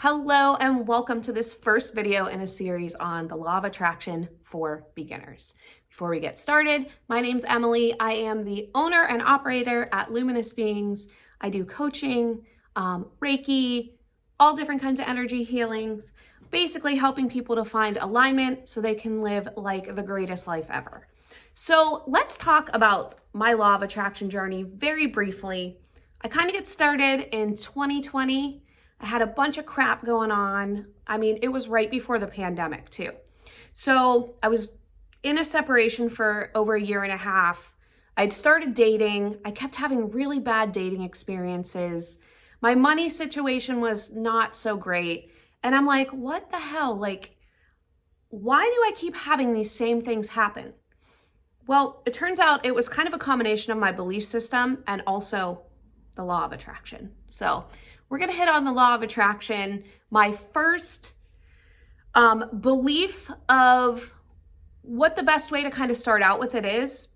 Hello and welcome to this first video in a series on the law of attraction for beginners. Before we get started, my name's Emily. I am the owner and operator at Luminous Beings. I do coaching, Reiki, all different kinds of energy healings, basically helping people to find alignment so they can live like the greatest life ever. So let's talk about my law of attraction journey very briefly. I kind of get started in 2020. I had a bunch of crap going on. I mean, it was right before the pandemic too. So I was in a separation for over a year and a half. I'd started dating. I kept having really bad dating experiences. My money situation was not so great. And I'm like, what the hell? Like, why do I keep having these same things happen? Well, it turns out it was kind of a combination of my belief system and also the law of attraction. So we're going to hit on the law of attraction. My first belief of what the best way to kind of start out with it is.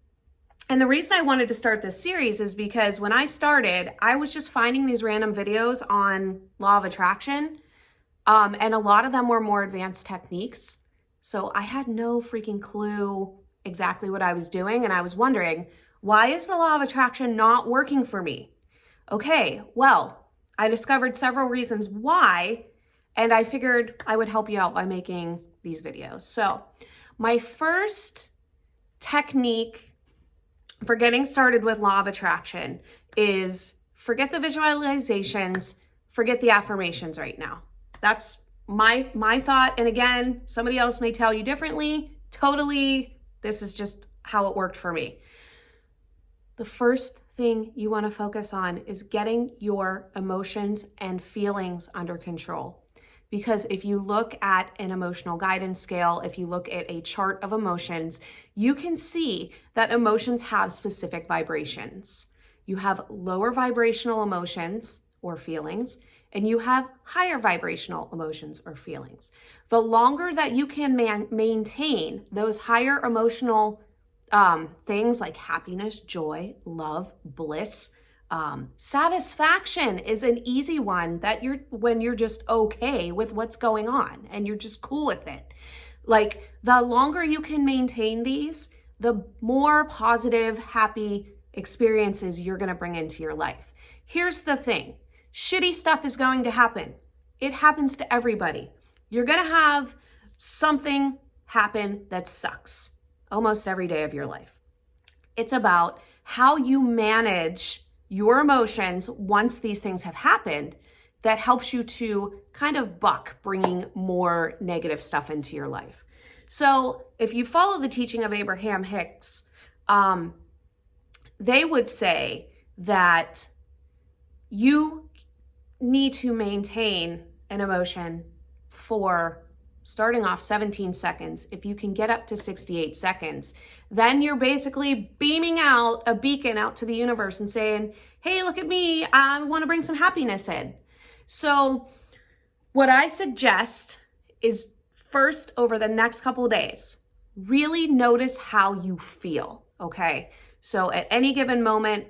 And the reason I wanted to start this series is because when I started, I was just finding these random videos on law of attraction. And a lot of them were more advanced techniques. So I had no freaking clue exactly what I was doing. And I was wondering, why is the law of attraction not working for me? Okay, well, I discovered several reasons why, and I figured I would help you out by making these videos. So my first technique for getting started with law of attraction is forget the visualizations, forget the affirmations right now. That's my thought. And again, somebody else may tell you differently. Totally, this is just how it worked for me. The first thing you want to focus on is getting your emotions and feelings under control. Because if you look at an emotional guidance scale, if you look at a chart of emotions, you can see that emotions have specific vibrations. You have lower vibrational emotions or feelings, and you have higher vibrational emotions or feelings. The longer that you can maintain those higher emotional things like happiness, joy, love, bliss, satisfaction is an easy one that when you're just okay with what's going on and you're just cool with it. Like the longer you can maintain these, the more positive, happy experiences you're going to bring into your life. Here's the thing. Shitty stuff is going to happen. It happens to everybody. You're going to have something happen that sucks almost every day of your life. It's about how you manage your emotions once these things have happened that helps you to kind of buck bringing more negative stuff into your life. So if you follow the teaching of Abraham Hicks, they would say that you need to maintain an emotion for starting off 17 seconds. If you can get up to 68 seconds, then you're basically beaming out a beacon out to the universe and saying, hey, look at me. I want to bring some happiness in. So what I suggest is first over the next couple of days, really notice how you feel. Okay. So at any given moment,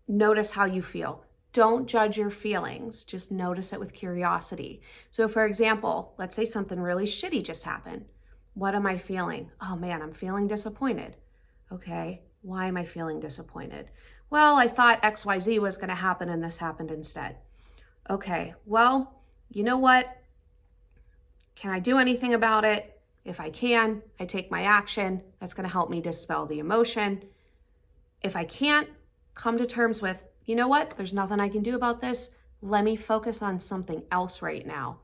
notice how you feel. Don't judge your feelings. Just notice it with curiosity. So for example, let's say something really shitty just happened. What am I feeling? Oh man, I'm feeling disappointed. Okay, why am I feeling disappointed? Well, I thought XYZ was going to happen and this happened instead. Okay, well, you know what? Can I do anything about it? If I can, I take my action. That's going to help me dispel the emotion. If I can't, come to terms with, you know what? There's nothing I can do about this. Let me focus on something else right now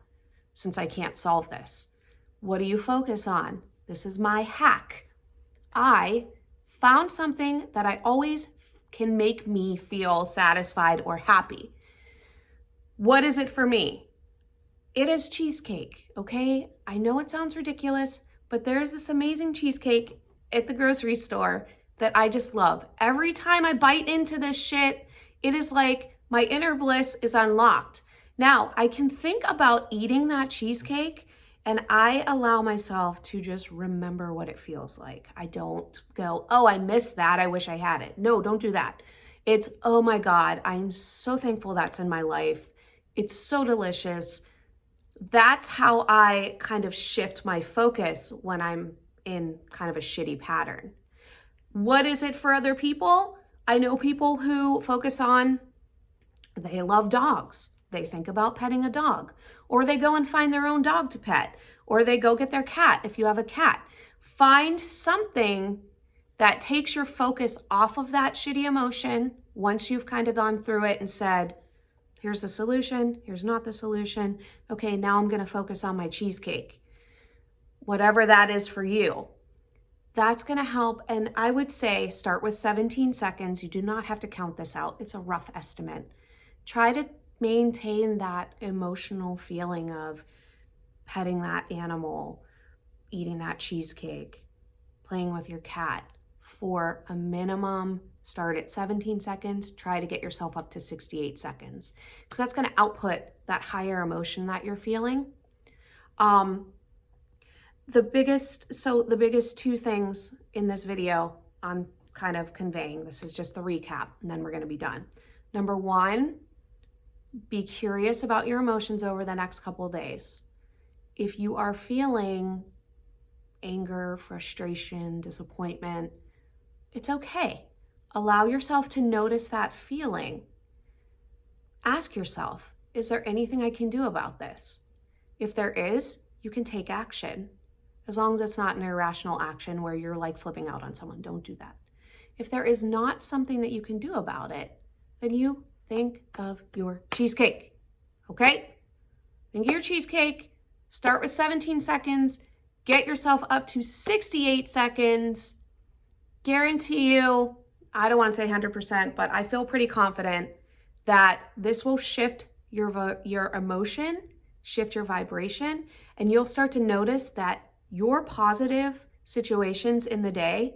since I can't solve this. What do you focus on? This is my hack. I found something that I always can make me feel satisfied or happy. What is it for me? It is cheesecake, okay? I know it sounds ridiculous, but there's this amazing cheesecake at the grocery store that I just love. Every time I bite into this shit, it is like my inner bliss is unlocked. Now, I can think about eating that cheesecake and I allow myself to just remember what it feels like. I don't go, oh, I missed that. I wish I had it. No, don't do that. It's, oh my God, I'm so thankful that's in my life. It's so delicious. that's how I kind of shift my focus when I'm in kind of a shitty pattern. What is it for other people? I know people who focus on, they love dogs. They think about petting a dog, or they go and find their own dog to pet, or they go get their cat if you have a cat. Find something that takes your focus off of that shitty emotion once you've kind of gone through it and said, here's the solution, here's not the solution. Okay, now I'm gonna focus on my cheesecake. Whatever that is for you. That's gonna help, and I would say start with 17 seconds. You do not have to count this out. It's a rough estimate. Try to maintain that emotional feeling of petting that animal, eating that cheesecake, playing with your cat for a minimum. Start at 17 seconds, try to get yourself up to 68 seconds, because that's gonna output that higher emotion that you're feeling. The biggest two things in this video I'm kind of conveying, this is just the recap, and then we're gonna be done. Number one, be curious about your emotions over the next couple of days. If you are feeling anger, frustration, disappointment, it's okay. Allow yourself to notice that feeling. Ask yourself, is there anything I can do about this? If there is, you can take action. As long as it's not an irrational action where you're like flipping out on someone, don't do that. If there is not something that you can do about it, then you think of your cheesecake, okay? Think of your cheesecake, start with 17 seconds, get yourself up to 68 seconds. Guarantee you, I don't want to say 100%, but I feel pretty confident that this will shift your emotion, shift your vibration, and you'll start to notice that your positive situations in the day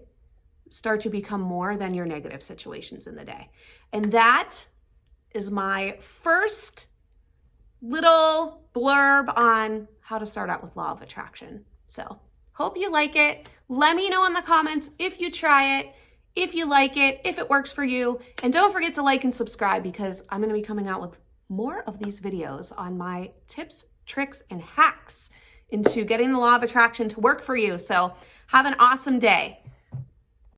start to become more than your negative situations in the day. And that is my first little blurb on how to start out with law of attraction. So hope you like it. Let me know in the comments if you try it, if you like it, if it works for you. And don't forget to like and subscribe, because I'm going to be coming out with more of these videos on my tips, tricks, and hacks into getting the law of attraction to work for you. So have an awesome day.